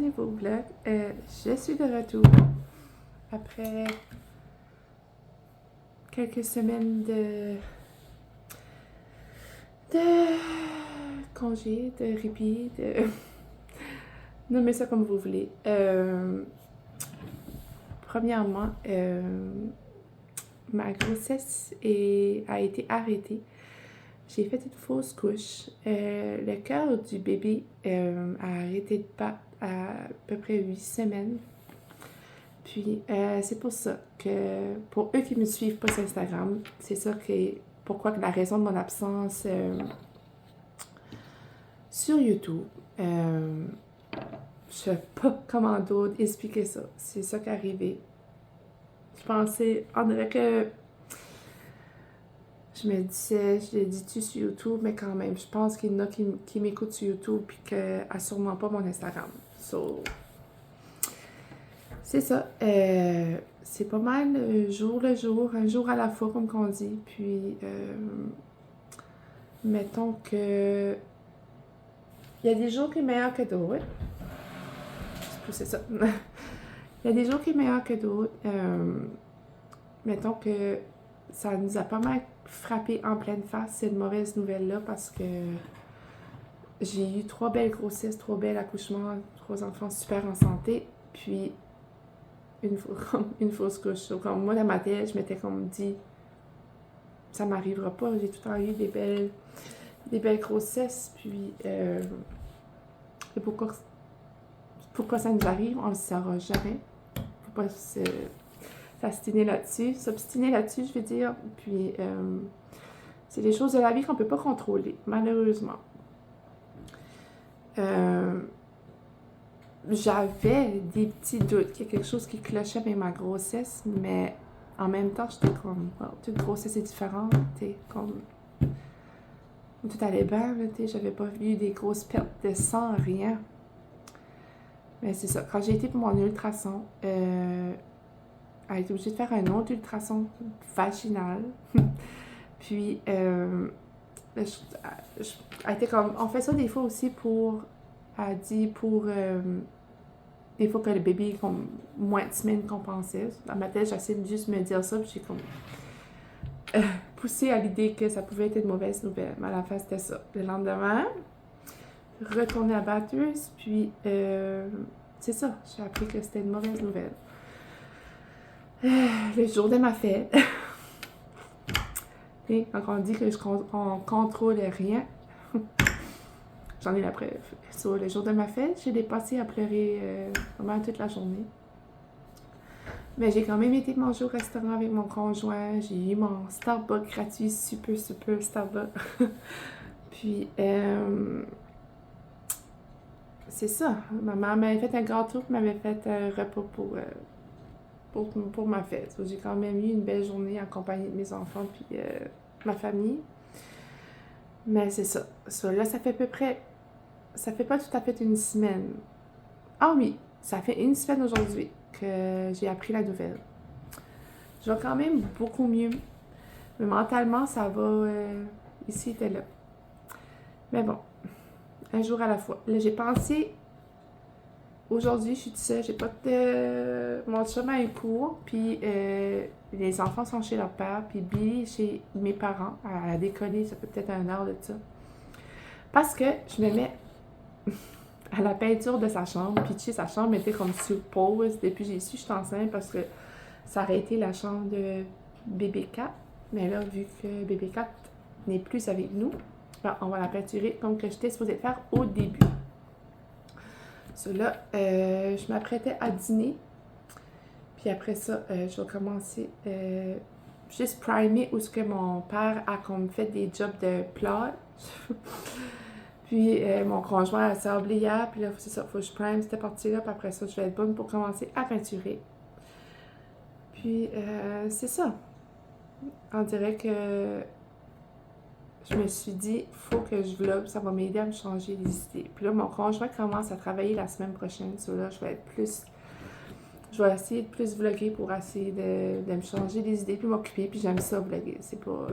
nouveau vlog. Je suis de retour après quelques semaines de congé, de répit, de nommez ça comme vous voulez. Premièrement, ma grossesse a été arrêtée. J'ai fait une fausse couche. Le cœur du bébé a arrêté de battre à peu près 8 semaines. Puis, c'est pour ça que, pour eux qui me suivent pas sur Instagram, c'est ça que, pourquoi que la raison de mon absence sur YouTube. Je sais pas comment d'autre expliquer ça. C'est ça qui est arrivé. Je pensais, on dirait que je me disais, je l'ai dit-tu sur YouTube, mais quand même, je pense qu'il y en a qui m'écoutent sur YouTube puis qu'elle n'a sûrement pas mon Instagram. So, c'est ça. C'est pas mal jour le jour, un jour à la fois, comme qu'on dit. Puis, mettons que il y a des jours qui sont meilleurs que d'autres. C'est ça. Il y a des jours qui sont meilleurs que d'autres. Mettons que ça nous a pas mal frappé en pleine face, cette mauvaise nouvelle-là, parce que j'ai eu 3 belles grossesses, 3 belles accouchements, 3 enfants super en santé, puis une fausse couche. Donc, comme moi, dans ma tête, je m'étais comme dit, ça m'arrivera pas. J'ai tout le temps eu des belles grossesses, puis pourquoi ça nous arrive, on le saura jamais. Faut pas s'obstiner là-dessus, je veux dire. Puis, c'est des choses de la vie qu'on peut pas contrôler, malheureusement. J'avais des petits doutes qu'il y a quelque chose qui clochait avec ma grossesse, mais en même temps, j'étais comme, wow, toute grossesse est différente, comme tout allait bien, j'avais pas vu des grosses pertes de sang, rien. Mais c'est ça, quand j'ai été pour mon ultrason, elle a été obligée de faire un autre ultrason vaginal. Puis, elle était comme, on fait ça des fois aussi elle dit des fois que le bébé est comme moins de semaines qu'on pensait. Dans ma tête, j'essaie de juste me dire ça, puis j'ai comme poussé à l'idée que ça pouvait être une mauvaise nouvelle. Mais à la fin, c'était ça. Le lendemain, retourner à Bathurst, puis c'est ça, j'ai appris que c'était une mauvaise nouvelle. Le jour de ma fête, et quand on dit qu'on contrôle rien, j'en ai la preuve. Sur le jour de ma fête, j'ai dépassé à pleurer vraiment toute la journée. Mais j'ai quand même été manger au restaurant avec mon conjoint. J'ai eu mon Starbucks gratuit, super Starbucks. Puis, c'est ça. Ma mère m'avait fait un gâteau, puis m'avait fait un repas pour ma fête. So, j'ai quand même eu une belle journée accompagnée de mes enfants puis ma famille. Mais c'est ça. So, là, ça fait pas tout à fait une semaine. Ah oui, ça fait une semaine aujourd'hui que j'ai appris la nouvelle. Je vais quand même beaucoup mieux. Mais mentalement, ça va ici et là. Mais bon, un jour à la fois. Là, j'ai pensé, aujourd'hui, je suis toute seule, j'ai pas de... Mon chum a un cours, puis les enfants sont chez leur père, puis Billy est chez mes parents. Elle a décollé, ça fait peut-être 1 heure de ça. Parce que je me mets à la peinture de sa chambre, puis tu sais, sa chambre était comme sur pause depuis que j'ai su que je suis enceinte, parce que ça aurait été la chambre de bébé 4. Mais là, vu que bébé 4 n'est plus avec nous, ben, on va la peinturer comme que j'étais supposée faire au début. Là, je m'apprêtais à dîner. Puis après ça, je vais commencer juste primer où ce que mon père a comme fait des jobs de plâtre. Puis mon conjoint s'est oublié hier, puis là, c'est ça, faut que je prime cette partie-là, puis après ça, je vais être bonne pour commencer à peinturer. Puis c'est ça. On dirait que je me suis dit, faut que je vlog, ça va m'aider à me changer les idées. Puis là, mon conjoint commence à travailler la semaine prochaine, là, je vais essayer de plus vlogger pour essayer de me changer les idées, puis m'occuper, puis j'aime ça vlogger, c'est pas...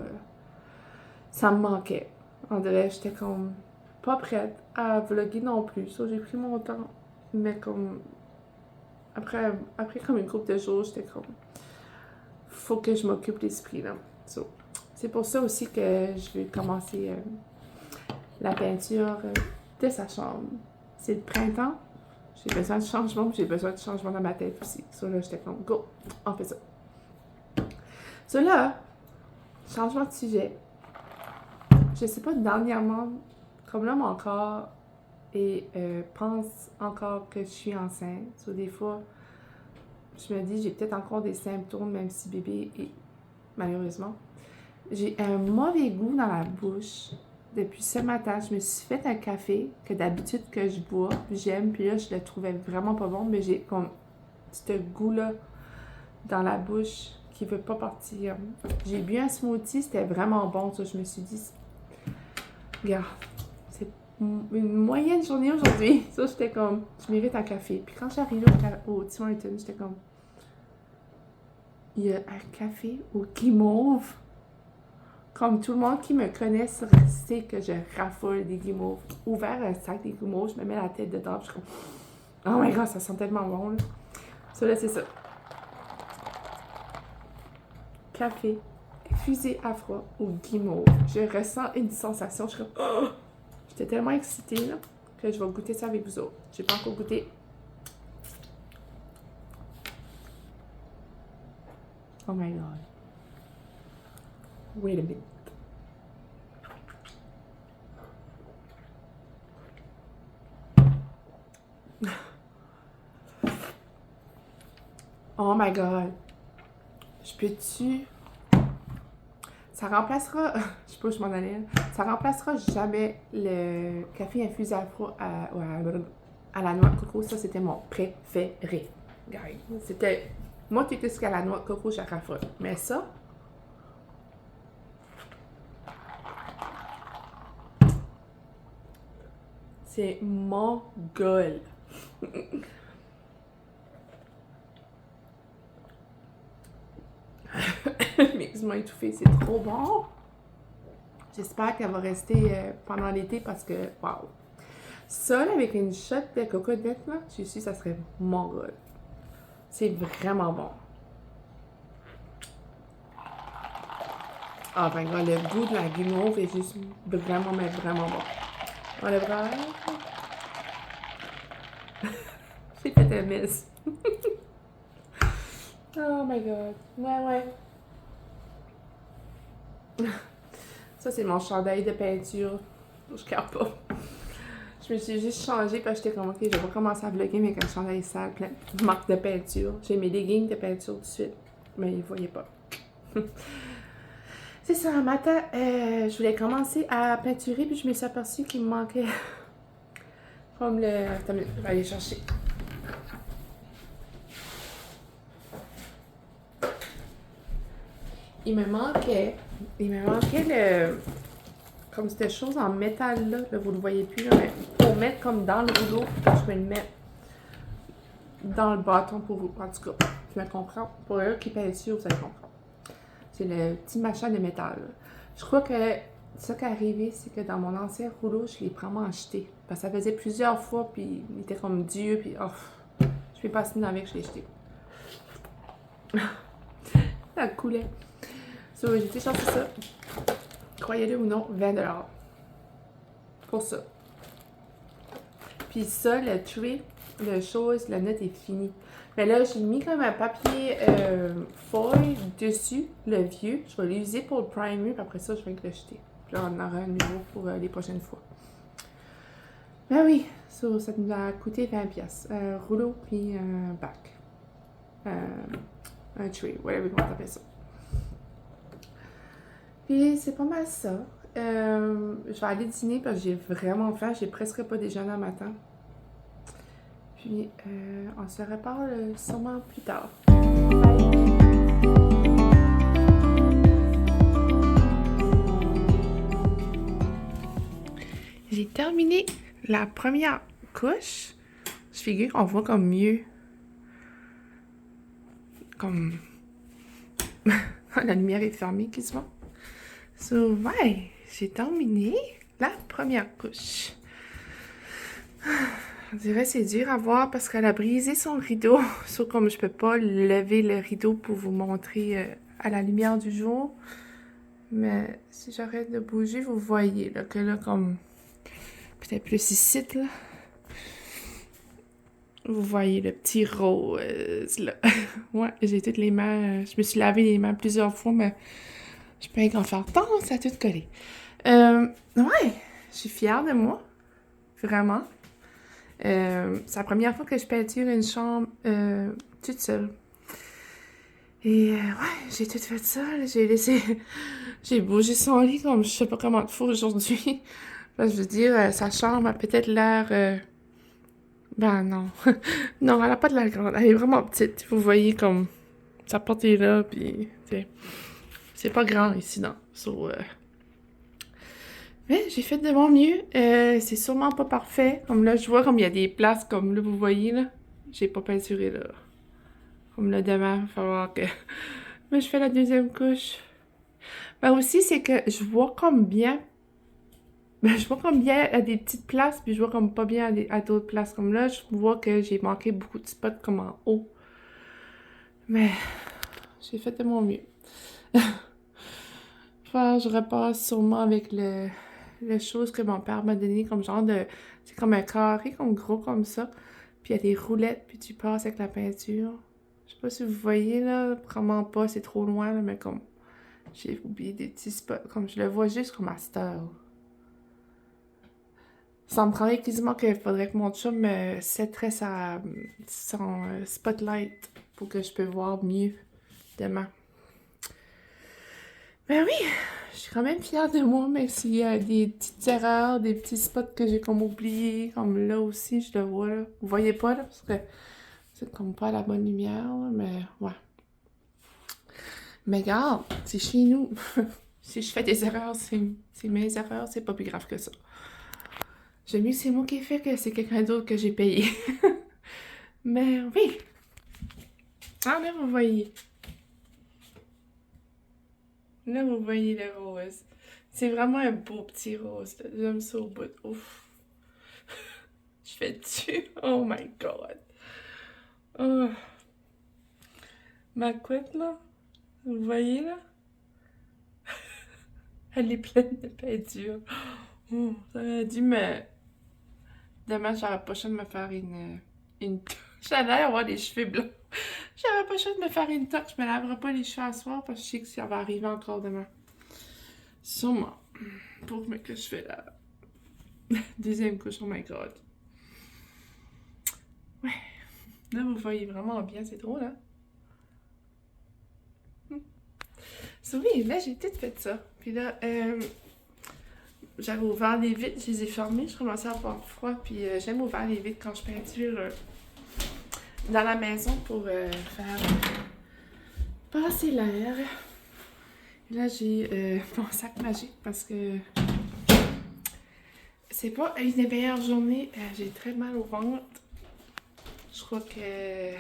ça me manquait. On dirait que j'étais comme pas prête à vlogger non plus, j'ai pris mon temps. Mais comme, après comme une couple de jours, j'étais comme, faut que je m'occupe l'esprit, là. So, c'est pour ça aussi que je vais commencer la peinture de sa chambre. C'est le printemps, j'ai besoin de changement, puis j'ai besoin de changement dans ma tête aussi. So là, j'étais comme, go, on fait ça. So là, changement de sujet. Je sais pas, dernièrement, comme là, mon corps pense encore que je suis enceinte. So des fois, je me dis, j'ai peut-être encore des symptômes, même si bébé est, malheureusement. J'ai un mauvais goût dans la bouche. Depuis ce matin, je me suis fait un café que d'habitude que je bois, j'aime, puis là, je le trouvais vraiment pas bon, mais j'ai comme ce goût-là dans la bouche qui veut pas partir. J'ai bu un smoothie, c'était vraiment bon, ça. Je me suis dit, regarde, c'est une moyenne journée aujourd'hui. Ça, j'étais comme, je mérite un café. Puis quand j'arrive au Tim Hortons, j'étais comme, il y a un café au guimauve. Comme tout le monde qui me connaît sait que je raffole des guimauves. Ouvert un sac des guimauves, je me mets la tête dedans, puis je suis comme, oh my god, ça sent tellement bon, là. Ça, là, c'est ça. Café, fusée à froid au guimauve. Je ressens une sensation, je suis comme, oh! J'étais tellement excitée, là, que je vais goûter ça avec vous autres. J'ai pas encore goûté. Oh my god. Wait a minute. Oh my god. Je peux-tu... Ça remplacera... je sais pas où je m'en allais. Ça remplacera jamais le café infusé afro à la noix de coco. Ça, c'était mon préféré. Guys. C'était... Moi, tout ce qu'à la noix de coco, je raffole. Mais ça... c'est mon goal. M'excuse-moi étouffée, c'est trop bon. J'espère qu'elle va rester pendant l'été parce que, waouh. Ça, là, avec une shot de coconut, là, je suis ça serait mon goal. C'est vraiment bon. Ah, ben, le goût de la guimauve est juste vraiment, mais vraiment bon. On le bras. J'ai fait un mess. Oh my god. Ouais. Ça, c'est mon chandail de peinture. Je capte pas. Je me suis juste changée parce que j'étais comme, ok, je vais pas commencer à vlogger avec un chandail sale, plein de marques de peinture. J'ai mes leggings de peinture tout de suite, mais ils voyaient pas. C'est ça, un matin, je voulais commencer à peinturer, puis je me suis aperçue qu'il me manquait comme le... Attends, je vais aller chercher. Il me manquait le... comme cette chose en métal là, vous le voyez plus, là, mais pour mettre comme dans le rouleau, puis je peux le mettre dans le bâton pour vous. En tout cas, tu me comprends? Pour eux qui peinture, vous allez comprendre. C'est le petit machin de métal. Là. Je crois que ce qui est arrivé, c'est que dans mon ancien rouleau, je l'ai vraiment acheté. Parce que ça faisait plusieurs fois, puis il était comme Dieu, puis oh, je vais passer avec, je l'ai acheté. Ça coulait. So, j'ai été chercher ça. Croyez-le ou non, 20$. Pour ça. Puis ça, le trait, le chose, la note est finie. Mais là, j'ai mis comme un papier feuille dessus, le vieux. Je vais l'utiliser pour le primer, puis après ça, je vais le jeter. Puis là, on en aura un nouveau pour les prochaines fois. Ben oui, ça nous a coûté 20$. Un rouleau, puis un bac. Un tray, whatever comment t'appelles ça. Puis c'est pas mal ça. Je vais aller dîner parce que j'ai vraiment faim. J'ai presque pas déjeuné un matin. Puis on se reparle sûrement plus tard. Bye! J'ai terminé la première couche. Je figure qu'on voit comme mieux. Comme... la lumière est fermée quasiment. So, ouais, j'ai terminé la première couche. On dirait que c'est dur à voir parce qu'elle a brisé son rideau. Sauf comme je peux pas lever le rideau pour vous montrer à la lumière du jour. Mais si j'arrête de bouger, vous voyez là, que là, comme peut-être plus ici, là. Vous voyez le petit rose, là. Ouais, j'ai toutes les mains... je me suis lavé les mains plusieurs fois, mais je peux pas en faire tant, ça a tout collé. Ouais, je suis fière de moi. Vraiment. C'est la première fois que je peinture une chambre toute seule. Et ouais, j'ai tout fait ça. Là. J'ai laissé... j'ai bougé son lit comme je sais pas comment de fois aujourd'hui. Enfin, je veux dire, sa chambre a peut-être l'air... Ben non. Non, elle a pas de l'air grande. Elle est vraiment petite. Vous voyez comme... Sa porte est là, puis... c'est pas grand ici, non. So, mais j'ai fait de mon mieux. C'est sûrement pas parfait. Comme là, je vois comme il y a des places comme là, vous voyez, là. J'ai pas peinturé, là. Comme là, demain, il va falloir que... Mais je fais la deuxième couche. Ben aussi, c'est que je vois comme bien... Ben, je vois comme bien à des petites places, puis je vois comme pas bien à d'autres places. Comme là, je vois que j'ai manqué beaucoup de spots comme en haut. Mais j'ai fait de mon mieux. Enfin, je repasse sûrement avec le chose que mon père m'a donné comme genre de... C'est comme un carré, comme gros comme ça. Puis il y a des roulettes, puis tu passes avec la peinture. Je sais pas si vous voyez, là. Vraiment pas, c'est trop loin, là, mais comme... J'ai oublié des petits spots. Comme je le vois juste comme à cette heure. Ça me prendrait quasiment qu'il faudrait que mon chum me setterait son spotlight pour que je puisse voir mieux demain. Ben oui, je suis quand même fière de moi, même s'il y a des petites erreurs, des petits spots que j'ai comme oubliés, comme là aussi, je le vois, là. Vous voyez pas, là, parce que c'est comme pas la bonne lumière, là, mais ouais. Mais regarde, c'est chez nous. Si je fais des erreurs, c'est mes erreurs, c'est pas plus grave que ça. J'aime mieux que c'est moi qui ai fait que c'est quelqu'un d'autre que j'ai payé. Mais oui. Ah, là, vous voyez. Là, vous voyez le rose. C'est vraiment un beau petit rose, là. J'aime ça au bout. Ouf. Je fais dessus. Oh my god. Oh. Ma couette, là. Vous voyez, là? Elle est pleine de peinture. Oh, ça aurait dû me... Demain, j'aurais pas choix de me faire une... J'allais avoir les cheveux blancs. J'aurais pas choix de me faire une toque. Je me laverai pas les cheveux à soir parce que je sais que ça va arriver encore demain. Sûrement. Pour que je fais la deuxième couche. Oh my god. Ouais. Là, vous voyez vraiment bien. C'est drôle, hein? So, oui, là, j'ai tout fait ça. Puis là, j'avais ouvert les vitres, je les ai fermées, je commençais à avoir froid, puis j'aime ouvrir les vitres quand je peinture dans la maison pour faire passer l'air. Et là, j'ai mon sac magique parce que c'est pas une des meilleures journées. J'ai très mal au ventre. Je crois que...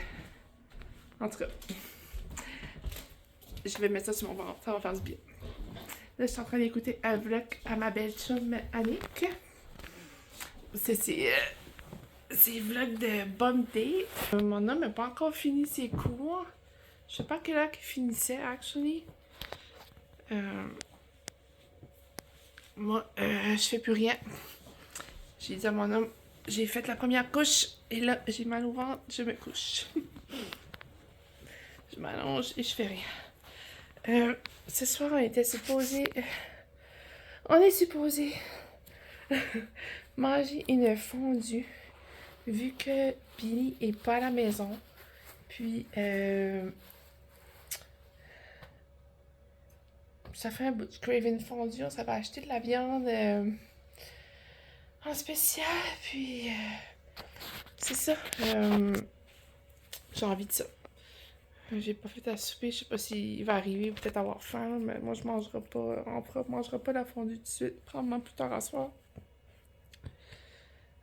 En tout cas, je vais mettre ça sur mon ventre, ça va faire du bien. Là, je suis en train d'écouter un vlog à ma belle chum Annick. C'est vlog de bonne date. Mon homme n'a pas encore fini ses cours. Je sais pas à quelle heure qu'il finissait, actually. Moi, je fais plus rien. J'ai dit à mon homme, j'ai fait la première couche et là, j'ai mal au ventre, je me couche. Je m'allonge et je fais rien. Ce soir, on est supposé manger une fondue vu que Billy est pas à la maison. Puis, ça fait un bout de crave une fondue. On s'avait acheté de la viande en spécial. Puis, c'est ça. J'ai envie de ça. J'ai pas fait à souper. Je sais pas s'il va arriver ou peut-être avoir faim. Mais moi, je mangerai pas. On mangera pas la fondue tout de suite. Probablement plus tard à soir.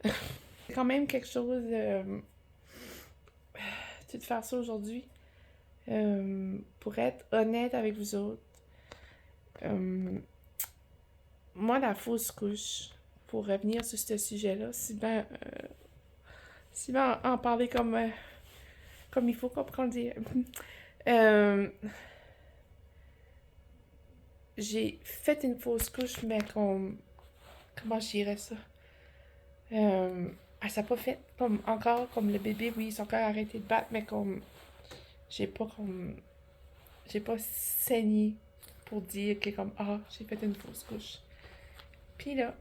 C'est quand même quelque chose de faire ça aujourd'hui. Pour être honnête avec vous autres. Moi, la fausse couche, pour revenir sur ce sujet-là, c'est ben Sinon, en parler comme il faut comprendre. Euh, j'ai fait une fausse couche, mais comment je dirais ça? Euh, elle s'est pas fait comme encore, comme le bébé, oui, son cœur a arrêté de battre, mais j'ai pas comme, j'ai pas saigné pour dire que comme, ah, j'ai fait une fausse couche. Puis là,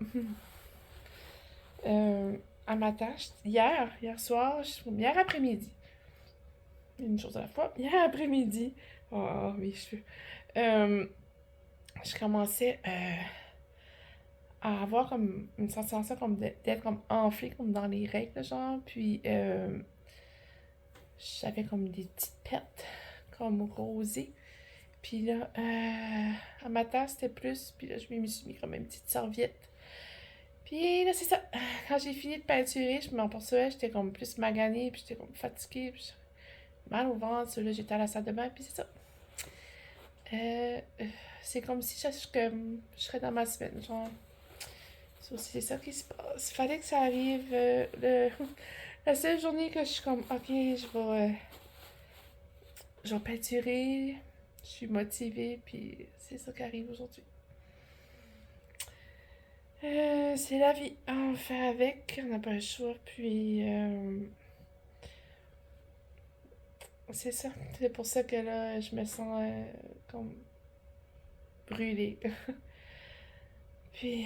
à ma tâche, hier soir, hier après-midi, une chose à la fois, hier après-midi, oh, mes cheveux, euh, je commençais à avoir comme une sensation comme d'être comme enflée comme dans les règles, genre, puis j'avais comme des petites pertes comme rosées. Puis là, à ma tasse, c'était plus, puis là, je me suis mis comme une petite serviette. Puis là, c'est ça. Quand j'ai fini de peinturer, je m'apercevais, j'étais comme plus maganée, puis j'étais comme fatiguée, puis j'avais mal au ventre. Là, j'étais à la salle de bain, puis c'est ça. Euh, euh, c'est comme si je serais dans ma semaine, genre. C'est ça qui se passe. Fallait que ça arrive. La seule journée que je suis comme, ok, je vais peinturer. Je suis motivée, puis c'est ça qui arrive aujourd'hui. C'est la vie. On fait avec, on n'a pas le choix, puis c'est ça. C'est pour ça que là, je me sens comme brûlée. Puis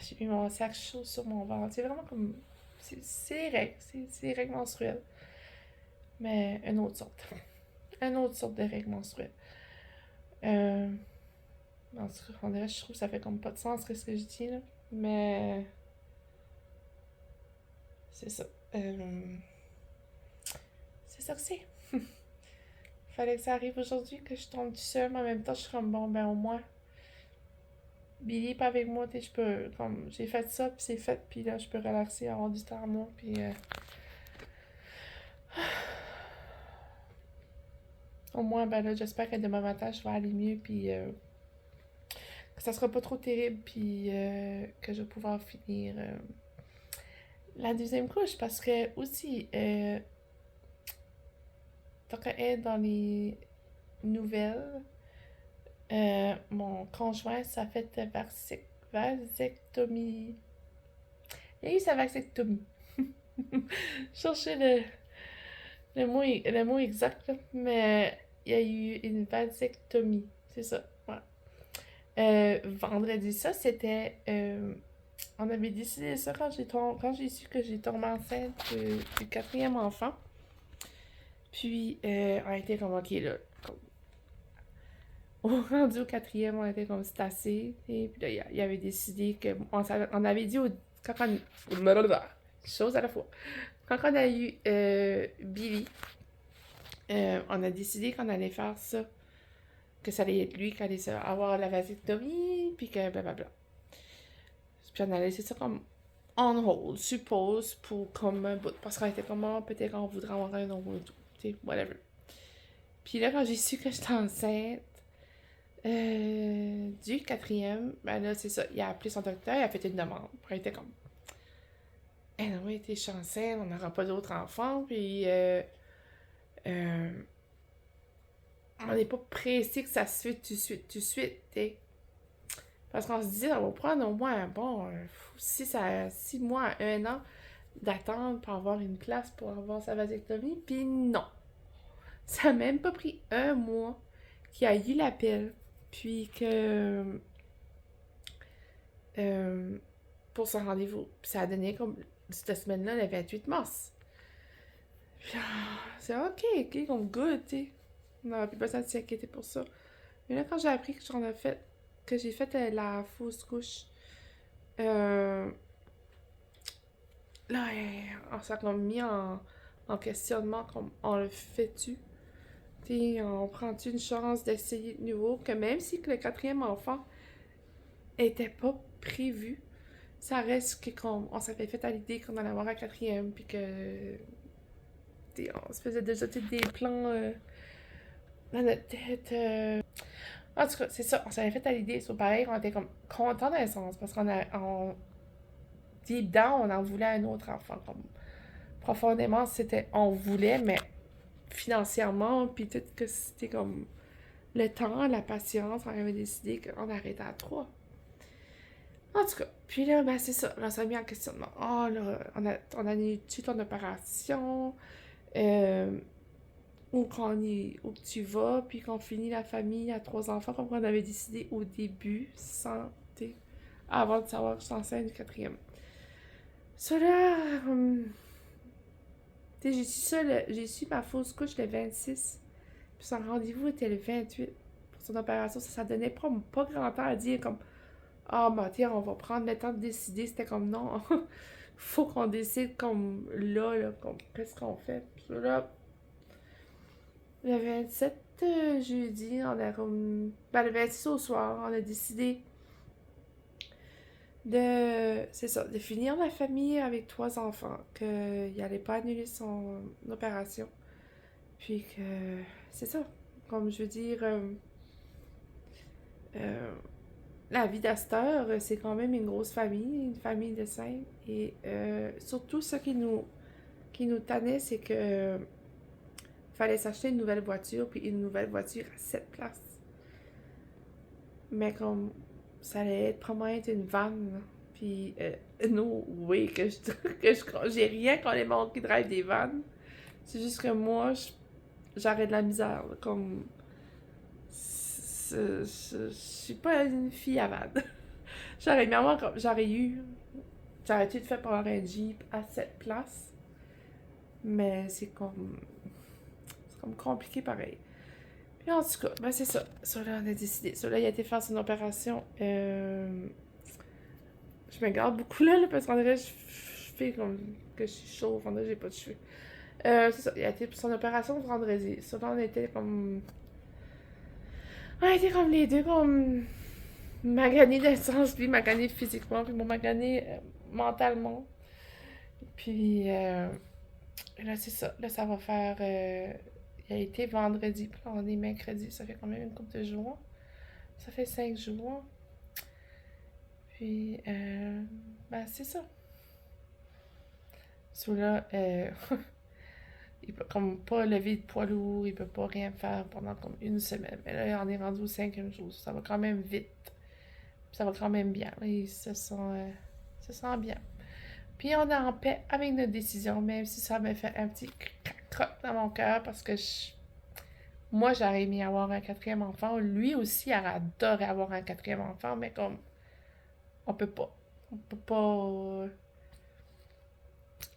j'ai mis mon sac chaud sur mon ventre. C'est vraiment comme. C'est les règles. C'est les règles menstruelles. Mais une autre sorte. Une autre sorte de règles menstruelles. Euh, en tout cas, on dirait, je trouve que ça fait comme pas de sens ce que je dis, là. Mais c'est ça. C'est ça que c'est. Fallait que ça arrive aujourd'hui, que je tombe tout seul, mais en même temps, je suis comme bon, ben au moins, Billy est pas avec moi, tu sais, je peux, comme, j'ai fait ça, puis c'est fait, puis là, je peux relaxer, avoir du temps à moi, puis au moins, ben là, j'espère que demain matin, je vais aller mieux, puis que ça sera pas trop terrible, puis que je vais pouvoir finir la deuxième couche, parce que aussi, tant qu'à être dans les nouvelles, mon conjoint, ça fait vasectomie. Il a eu sa vasectomie. Chercher le mot exact, là, mais il y a eu une vasectomie. C'est ça. Ouais. Vendredi, ça, c'était. On avait décidé ça quand j'ai su que j'ai tombé enceinte du quatrième enfant. Puis, on était comme, ok, là. Au rendu au quatrième, on était comme, c'est assez. Et puis là, il avait décidé que. On avait dit quand on. Chose à la fois. Quand on a eu Billy, on a décidé qu'on allait faire ça. Que ça allait être lui qui allait avoir la vasectomie, puis que blablabla. Puis on a laissé ça comme on hold, suppose, pour comme un bout. Parce qu'on était comme, peut-être qu'on voudrait avoir un autre, tu sais, whatever. Puis là, quand j'ai su que j'étais enceinte du quatrième, ben là, c'est ça. Il a appelé son docteur, il a fait une demande. Puis il était comme, eh non, oui, t'es enceinte, on n'aura pas d'autres enfants, puis euh, on n'est pas pressé que ça se fait tout de suite, t'sais. Parce qu'on se dit, ça va prendre au moins, bon, 6 mois à 1 an d'attendre pour avoir une place pour avoir sa vasectomie. Puis non, ça n'a même pas pris 1 mois qu'il a eu l'appel. Puis que pour son rendez-vous. Puis ça a donné comme cette semaine-là, le 28 mars. Puis c'est ok, comme good, tu sais. On n'aurait plus besoin de s'inquiéter pour ça. Mais là, quand j'ai appris que j'ai fait la fausse couche, euh, là, on s'est comme mis en questionnement, comme on le fait-tu? T'sais, on prend-tu une chance d'essayer de nouveau? Que même si que le quatrième enfant était pas prévu, ça reste que on s'avait fait à l'idée qu'on allait avoir un quatrième, puis que on se faisait déjà des plans dans notre tête. En tout cas, c'est ça, on s'avait fait à l'idée. C'est pareil, on était comme contents d'un sens, parce deep down, on en voulait un autre enfant, comme profondément, on voulait, mais financièrement, puis tout que c'était comme le temps, la patience, on avait décidé qu'on arrêtait à 3. En tout cas, puis là, ben c'est ça, là, ça a mis en questionnement. Oh là, on annule-tu ton opération? Euh, où que tu vas, puis qu'on finit la famille à 3 enfants, comme on avait décidé au début, avant de savoir que je suis enceinte du quatrième. Ça là, j'ai su ma fausse couche le 26, puis son rendez-vous était le 28 pour son opération. Ça donnait pas grand temps à dire comme ah, bah, tiens, on va prendre le temps de décider. C'était comme non, faut qu'on décide comme là, comme qu'est-ce qu'on fait. Puis là, le 27 jeudi, on a comme. Ben, le 26 au soir, on a décidé c'est ça, de finir la famille avec 3 enfants, qu'il allait pas annuler son opération. Puis que. C'est ça. Comme je veux dire. Euh, la vie d'Astor, c'est quand même une grosse famille, une famille de 5. Et surtout, ce qui nous tannait, c'est que fallait s'acheter une nouvelle voiture, puis une nouvelle voiture à 7 places. Mais comme ça allait être probablement être une vanne, puis no way j'ai rien contre les monde qui drive des vannes. C'est juste que moi, j'aurais de la misère, là, comme je suis pas une fille à vanne. J'aurais tout fait pour avoir un Jeep à 7 places, mais c'est comme compliqué pareil. Puis en tout cas, ben c'est ça. Ça là, on a décidé. Ça là, il a été faire son opération. Je me garde beaucoup là parce qu'en vrai, je fais comme que je suis chauve. En vrai, j'ai pas de cheveux. C'est ça. Il a été pour son opération vendredi. Ça là, on était comme les deux, comme maganés de sens, puis maganés physiquement, puis mon magané mentalement. Puis là, c'est ça. Là, ça va faire. Il a été vendredi, puis là, on est mercredi. Ça fait quand même une couple de jours. Ça fait 5 jours. Puis, ben, c'est ça. Celui-là, il peut comme pas lever de poids lourd, il peut pas rien faire pendant comme une semaine. Mais là, on est rendu au 5e jour. Ça va quand même vite. Puis ça va quand même bien. Il se sent bien. Puis on est en paix avec notre décision, même si ça me fait un petit croc dans mon cœur parce que moi, j'aurais aimé avoir un quatrième enfant. Lui aussi aurait adoré avoir un quatrième enfant, mais comme on peut pas. On peut pas.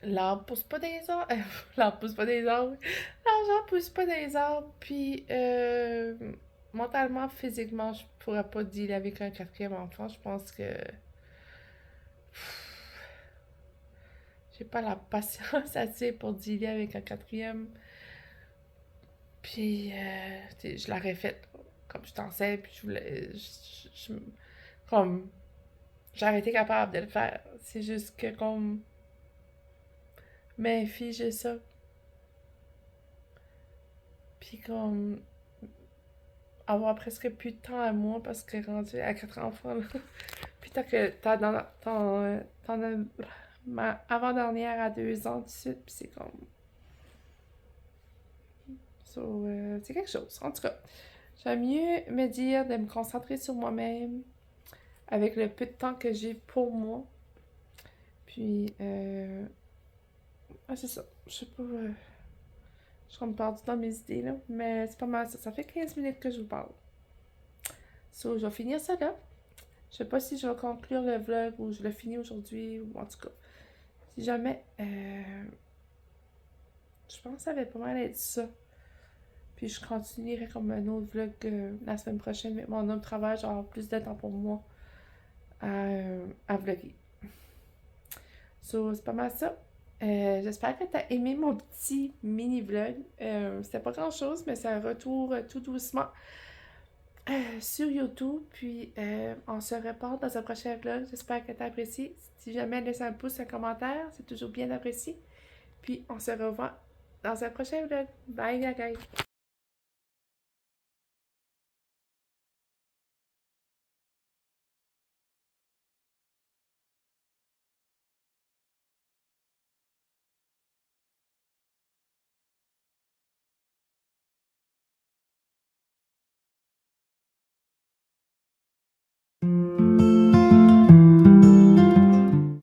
L'arbre pousse pas des arbres. L'arbre pousse pas des arbres. L'argent pousse pas des arbres. Puis, mentalement, physiquement, je pourrais pas dealer avec un quatrième enfant. Je pense que j'ai pas la patience assez pour dealer avec un quatrième. Puis, je l'aurais fait comme je t'enseigne. Puis, je voulais. Comme. J'aurais été capable de le faire. C'est juste que, comme. Mais, fille, ça. Puis, comme. Avoir presque plus de temps à moi parce que rendu à 4 enfants, là. Puis t'en as ma avant-dernière à 2 ans de suite, puis c'est comme. So, c'est quelque chose. En tout cas, j'aime mieux me dire de me concentrer sur moi-même avec le peu de temps que j'ai pour moi. Puis, c'est ça. Je sais pas. Je suis comme perdue dans mes idées, là. Mais c'est pas mal ça. Ça fait 15 minutes que je vous parle. So, je vais finir ça là. Je sais pas si je vais conclure le vlog ou je le finis aujourd'hui, ou en tout cas. Si jamais, je pense que ça va pas mal être ça. Puis je continuerai comme un autre vlog la semaine prochaine avec mon autre travail, genre plus de temps pour moi à vlogger. So, c'est pas mal ça. J'espère que tu as aimé mon petit mini-vlog. C'était pas grand-chose, mais c'est un retour tout doucement sur YouTube. Puis on se reparle dans un prochain vlog. J'espère que tu as apprécié. Si jamais laisse un pouce, un commentaire, c'est toujours bien apprécié. Puis on se revoit dans un prochain vlog. Bye, guys!